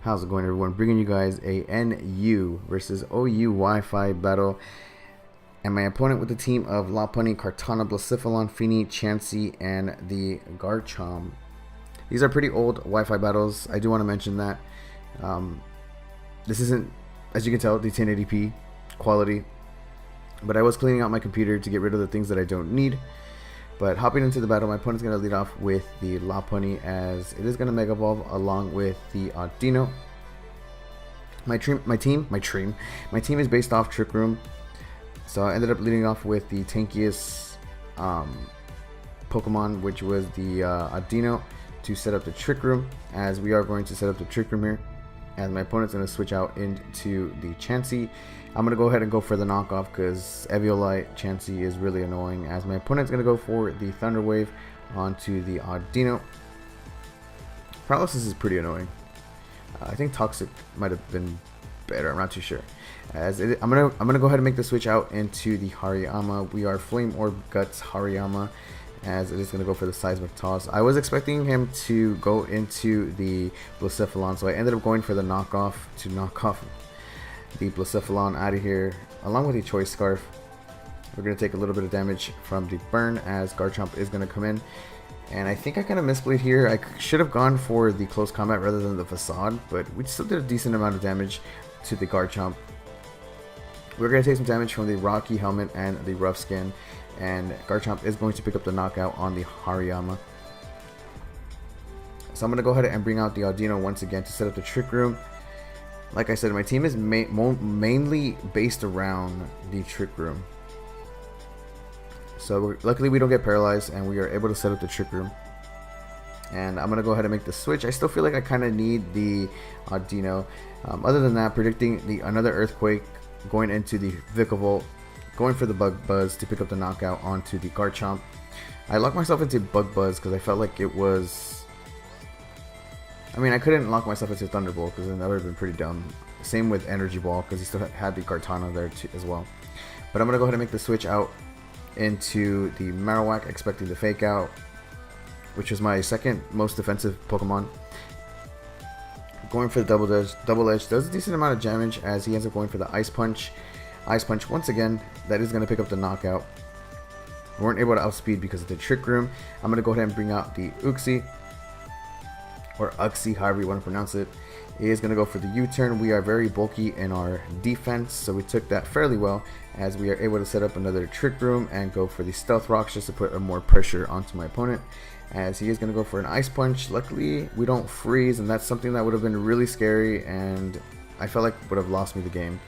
How's it going, everyone? Bringing you guys a NU versus OU Wi-Fi battle. And my opponent with the team of Lopunny, Kartana, Blacephalon, Fini, Chansey, and the Garchomp. These are pretty old Wi-Fi battles. I do want to mention that. This isn't, as you can tell, the 1080p quality. But I was cleaning out my computer to get rid of the things that I don't need. But hopping into the battle, my opponent's going to lead off with the Lopunny, as it is going to Mega Evolve along with the Audino. My team is based off Trick Room, so I ended up leading off with the tankiest Pokemon, which was the Audino, to set up the Trick Room, as we are going to set up the Trick Room here. As my opponent's going to switch out into the Chansey. I'm going to go ahead and go for the knockoff because Eviolite Chansey is really annoying, as my opponent's going to go for the Thunder Wave onto the Audino. Paralysis is pretty annoying. I think Toxic might have been better. I'm not too sure. I'm gonna go ahead and make the switch out into the Hariyama. We are Flame Orb Guts Hariyama, as it is going to go for the Seismic Toss. I was expecting him to go into the Blacephalon, so I ended up going for the knockoff to knock off the Blacephalon out of here, along with the Choice Scarf. We're going to take a little bit of damage from the burn, as Garchomp is going to come in. And I think I kind of misplayed here. I should have gone for the close combat rather than the facade, but we still did a decent amount of damage to the Garchomp. We're going to take some damage from the Rocky Helmet and the Rough Skin, and Garchomp is going to pick up the knockout on the Hariyama. So I'm going to go ahead and bring out the Audino once again to set up the Trick Room. Like I said, my team is mainly based around the Trick Room. So luckily we don't get paralyzed, and we are able to set up the Trick Room. And I'm going to go ahead and make the switch. I still feel like I kind of need the Audino. Other than that, predicting another Earthquake, going into the Vikavolt, going for the Bug Buzz to pick up the knockout onto the Garchomp. I locked myself into Bug Buzz because I felt like it was... I mean, I couldn't lock myself into Thunderbolt because then that would have been pretty dumb. Same with Energy Ball, because he still had the Kartana there too, as well. But I'm going to go ahead and make the switch out into the Marowak, expecting the Fake Out, which was my second most defensive Pokemon. Going for the Double Edge does a decent amount of damage, as he ends up going for the Ice Punch. Ice Punch once again, that is going to pick up the knockout. We weren't able to outspeed because of the Trick Room. I'm going to go ahead and bring out the Uxie, or Uxie, however you want to pronounce it. He is going to go for the U-turn. We are very bulky in our defense, so we took that fairly well, as we are able to set up another Trick Room and go for the Stealth Rocks just to put more pressure onto my opponent, as he is going to go for an Ice Punch. Luckily, we don't freeze, and that's something that would have been really scary, and I felt like would have lost me the game.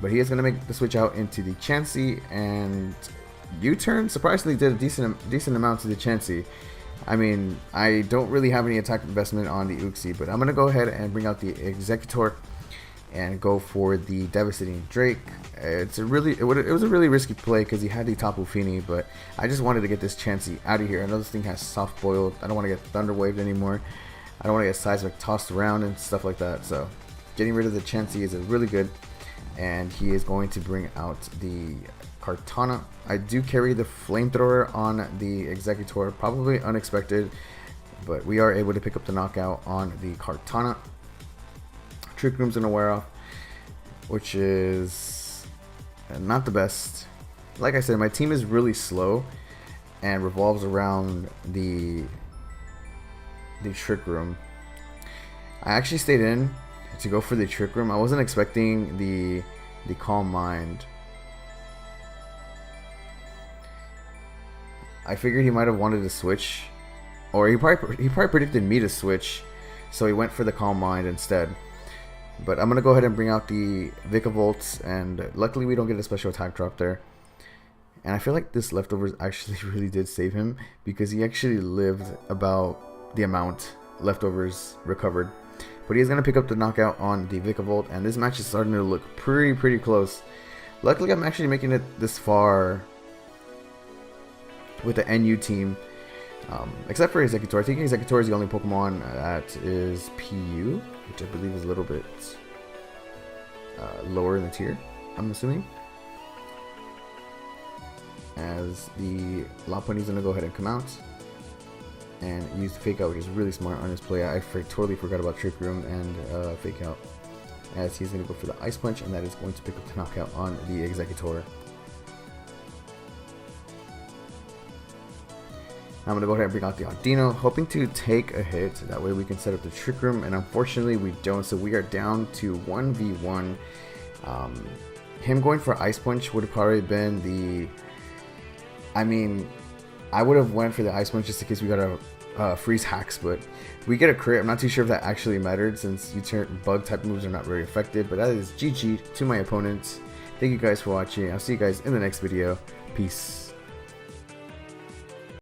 But he is going to make the switch out into the Chansey, and U-turn surprisingly did a decent amount to the Chansey. I mean, I don't really have any attack investment on the Uxie, but I'm going to go ahead and bring out the Executor and go for the Devastating Drake. It was a really risky play because he had the Tapu Fini, but I just wanted to get this Chansey out of here. I know this thing has Soft Boiled. I don't want to get Thunder Waved anymore. I don't want to get Seismic tossed around and stuff like that. So getting rid of the Chansey is really good, and he is going to bring out the Kartana. I do carry the Flamethrower on the Executor, probably unexpected, but we are able to pick up the knockout on the Kartana. Trick Room's gonna wear off, which is not the best. Like I said, my team is really slow and revolves around the Trick Room. I actually stayed in to go for the Trick Room. I wasn't expecting the Calm Mind. I figured he might have wanted to switch, or he probably predicted me to switch, so he went for the Calm Mind instead. But I'm gonna go ahead and bring out the Vikavolt, and luckily we don't get a special attack drop there. And I feel like this Leftovers actually really did save him, because he actually lived about the amount Leftovers recovered. But he's gonna pick up the knockout on the Vikavolt, and this match is starting to look pretty close. Luckily, I'm actually making it this far with the NU team, except for Executor. I think Executor is the only Pokemon that is PU, which I believe is a little bit lower in the tier, I'm assuming. As the Lopunny is going to go ahead and come out. and used Fake Out, which is really smart on his play. I totally forgot about Trick Room and Fake Out, as he's going to go for the Ice Punch, and that is going to pick up the knockout on the Executor. I'm going to go ahead and bring out the Audino, hoping to take a hit. That way we can set up the Trick Room, and unfortunately we don't, so we are down to 1v1. Him going for Ice Punch would have probably been the... I mean, I would have went for the Ice Punch just in case we got a freeze hacks, but we get a crit. I'm not too sure if that actually mattered, since U-turn bug type moves are not very effective, but that is GG to my opponents. Thank you guys for watching. I'll see you guys in the next video. Peace.